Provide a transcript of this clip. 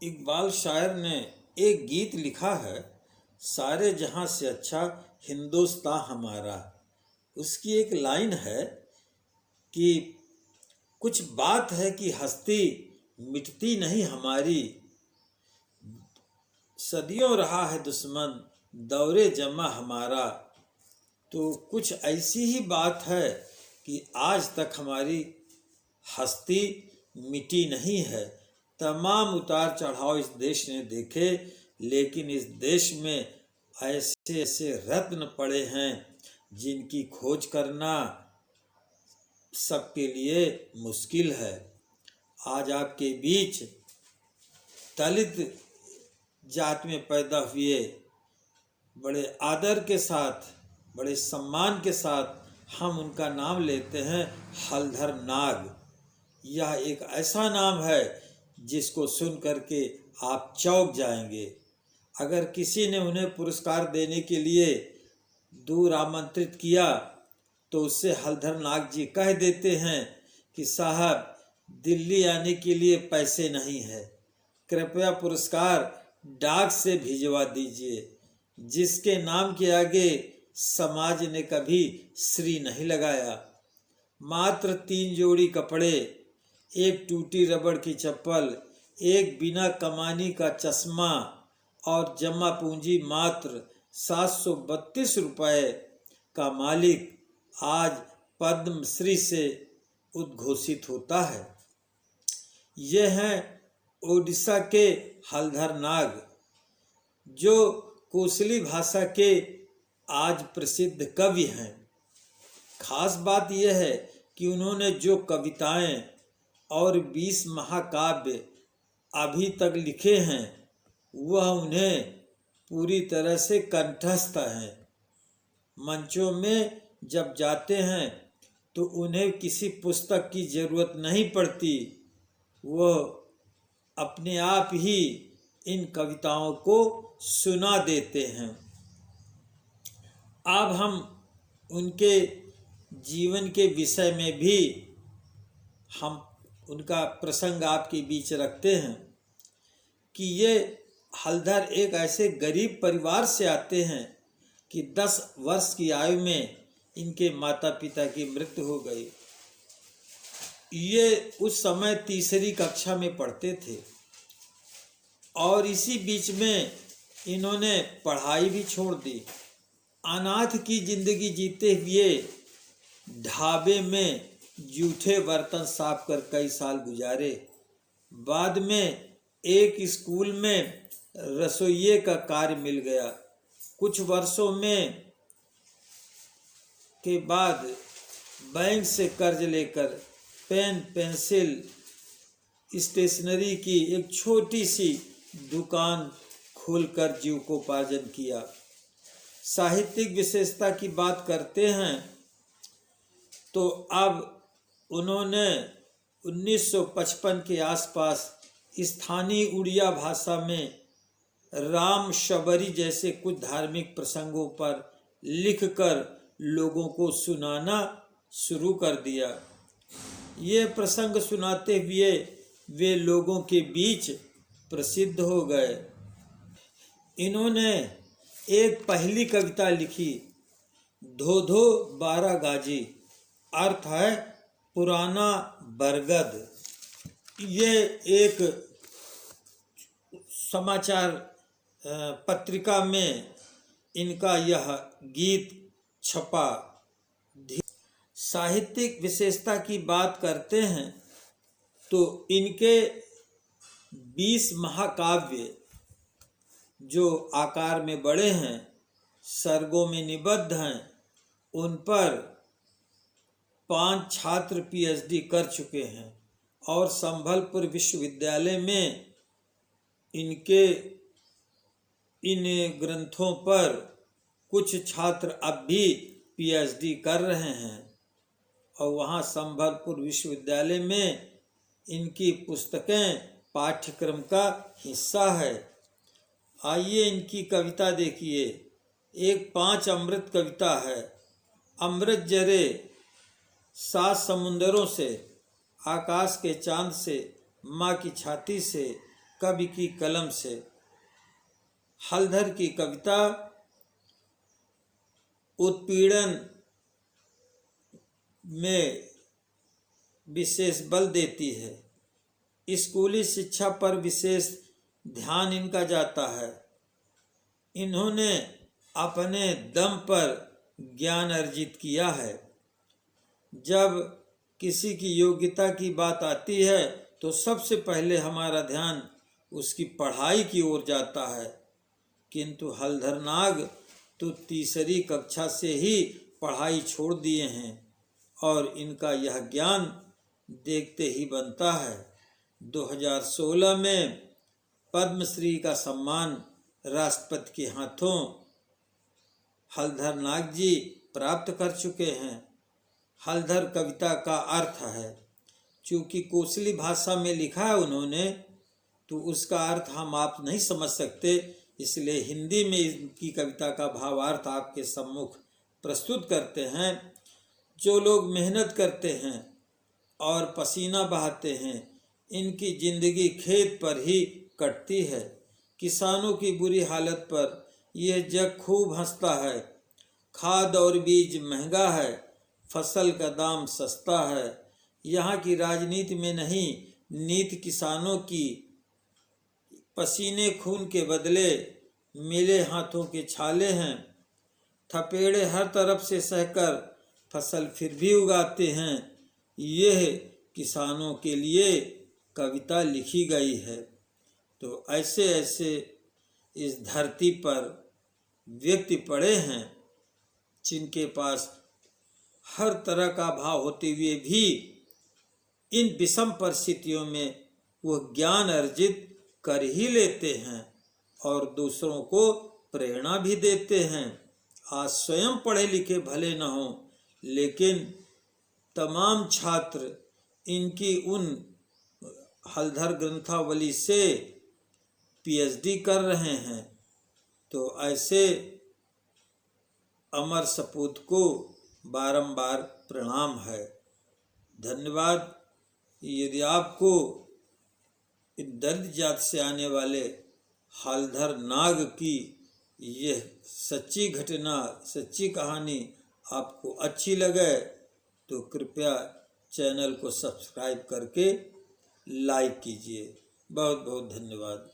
इकबाल शायर ने एक गीत लिखा है, सारे जहां से अच्छा हिंदुस्तान हमारा। उसकी एक लाइन है कि कुछ बात है कि हस्ती मिटती नहीं हमारी, सदियों रहा है दुश्मन दौरे जमा हमारा। तो कुछ ऐसी ही बात है कि आज तक हमारी हस्ती मिटी नहीं है। तमाम उतार चढ़ाव इस देश ने देखे, लेकिन इस देश में ऐसे ऐसे रत्न पड़े हैं जिनकी खोज करना सबके लिए मुश्किल है। आज आपके बीच दलित जात में पैदा हुए, बड़े आदर के साथ, बड़े सम्मान के साथ हम उनका नाम लेते हैं, हलधर नाग। यह एक ऐसा नाम है जिसको सुन करके आप चौंक जाएंगे। अगर किसी ने उन्हें पुरस्कार देने के लिए दूर आमंत्रित किया तो उससे हलधर नाग जी कह देते हैं कि साहब, दिल्ली आने के लिए पैसे नहीं है, कृपया पुरस्कार डाक से भिजवा दीजिए। जिसके नाम के आगे समाज ने कभी श्री नहीं लगाया। मात्र 3 जोड़ी कपड़े, एक टूटी रबड़ की चप्पल, एक बिना कमानी का चश्मा और जमा पूंजी मात्र 732 रुपये का मालिक आज पद्मश्री से उद्घोषित होता है। ये हैं ओडिशा के हलधर नाग, जो कोसली भाषा के आज प्रसिद्ध कवि हैं। खास बात यह है कि उन्होंने जो कविताएं और 20 महाकाव्य अभी तक लिखे हैं, वह उन्हें पूरी तरह से कंठस्थ हैं। मंचों में जब जाते हैं तो उन्हें किसी पुस्तक की जरूरत नहीं पड़ती, वह अपने आप ही इन कविताओं को सुना देते हैं। अब हम उनके जीवन के विषय में भी हम उनका प्रसंग आपके बीच रखते हैं कि ये हलधर एक ऐसे गरीब परिवार से आते हैं कि 10 वर्ष की आयु में इनके माता पिता की मृत्यु हो गई। ये उस समय तीसरी कक्षा में पढ़ते थे और इसी बीच में इन्होंने पढ़ाई भी छोड़ दी। अनाथ की जिंदगी जीते हुए ढाबे में जूठे बर्तन साफ कर कई साल गुजारे। बाद में एक स्कूल में रसोइये का कार्य मिल गया। कुछ वर्षों में के बाद बैंक से कर्ज लेकर पेन, पेंसिल, स्टेशनरी की एक छोटी सी दुकान खोलकर जीविकोपार्जन किया। साहित्यिक विशेषता की बात करते हैं तो अब उन्होंने 1955 के आसपास स्थानीय उड़िया भाषा में राम शबरी जैसे कुछ धार्मिक प्रसंगों पर लिखकर लोगों को सुनाना शुरू कर दिया। ये प्रसंग सुनाते हुए वे लोगों के बीच प्रसिद्ध हो गए। इन्होंने एक पहली कविता लिखी, धो धो बारा गाजी, अर्थ है पुराना बरगद। ये एक समाचार पत्रिका में इनका यह गीत छपा। साहित्यिक विशेषता की बात करते हैं तो इनके 20 महाकाव्य जो आकार में बड़े हैं, सर्गों में निबद्ध हैं, उन पर 5 छात्र पीएचडी कर चुके हैं और संबलपुर विश्वविद्यालय में इनके इन ग्रंथों पर कुछ छात्र अब भी पीएचडी कर रहे हैं और वहाँ संबलपुर विश्वविद्यालय में इनकी पुस्तकें पाठ्यक्रम का हिस्सा है। आइए इनकी कविता देखिए। एक 5 अमृत कविता है। अमृत जरे 7 समुंदरों से, आकाश के चांद से, माँ की छाती से, कवि की कलम से। हलधर की कविता उत्पीड़न में विशेष बल देती है। स्कूली शिक्षा पर विशेष ध्यान इनका जाता है। इन्होंने अपने दम पर ज्ञान अर्जित किया है। जब किसी की योग्यता की बात आती है तो सबसे पहले हमारा ध्यान उसकी पढ़ाई की ओर जाता है, किंतु हलधर नाग तो तीसरी कक्षा से ही पढ़ाई छोड़ दिए हैं और इनका यह ज्ञान देखते ही बनता है। 2016 में पद्मश्री का सम्मान राष्ट्रपति के हाथों हलधर नाग जी प्राप्त कर चुके हैं। हलधर कविता का अर्थ है, चूँकि कोसली भाषा में लिखा है उन्होंने, तो उसका अर्थ हम आप नहीं समझ सकते, इसलिए हिंदी में इनकी कविता का भावार्थ आपके सम्मुख प्रस्तुत करते हैं। जो लोग मेहनत करते हैं और पसीना बहाते हैं, इनकी जिंदगी खेत पर ही कटती है। किसानों की बुरी हालत पर यह जग खूब हंसता है। खाद और बीज महंगा है, फसल का दाम सस्ता है। यहाँ की राजनीति में नहीं, नीति किसानों की। पसीने खून के बदले मिले हाथों के छाले हैं। थपेड़े हर तरफ से सहकर फसल फिर भी उगाते हैं। यह किसानों के लिए कविता लिखी गई है। तो ऐसे ऐसे इस धरती पर व्यक्ति पड़े हैं जिनके पास हर तरह का भाव होते हुए भी इन विषम परिस्थितियों में वो ज्ञान अर्जित कर ही लेते हैं और दूसरों को प्रेरणा भी देते हैं। आज स्वयं पढ़े लिखे भले न हों, लेकिन तमाम छात्र इनकी उन हलधर ग्रंथावली से पीएचडी कर रहे हैं। तो ऐसे अमर सपूत को बारंबार प्रणाम है। धन्यवाद। यदि आपको इन दलित जात से आने वाले हलधर नाग की यह सच्ची घटना, सच्ची कहानी आपको अच्छी लगे तो कृपया चैनल को सब्सक्राइब करके लाइक कीजिए। बहुत बहुत धन्यवाद।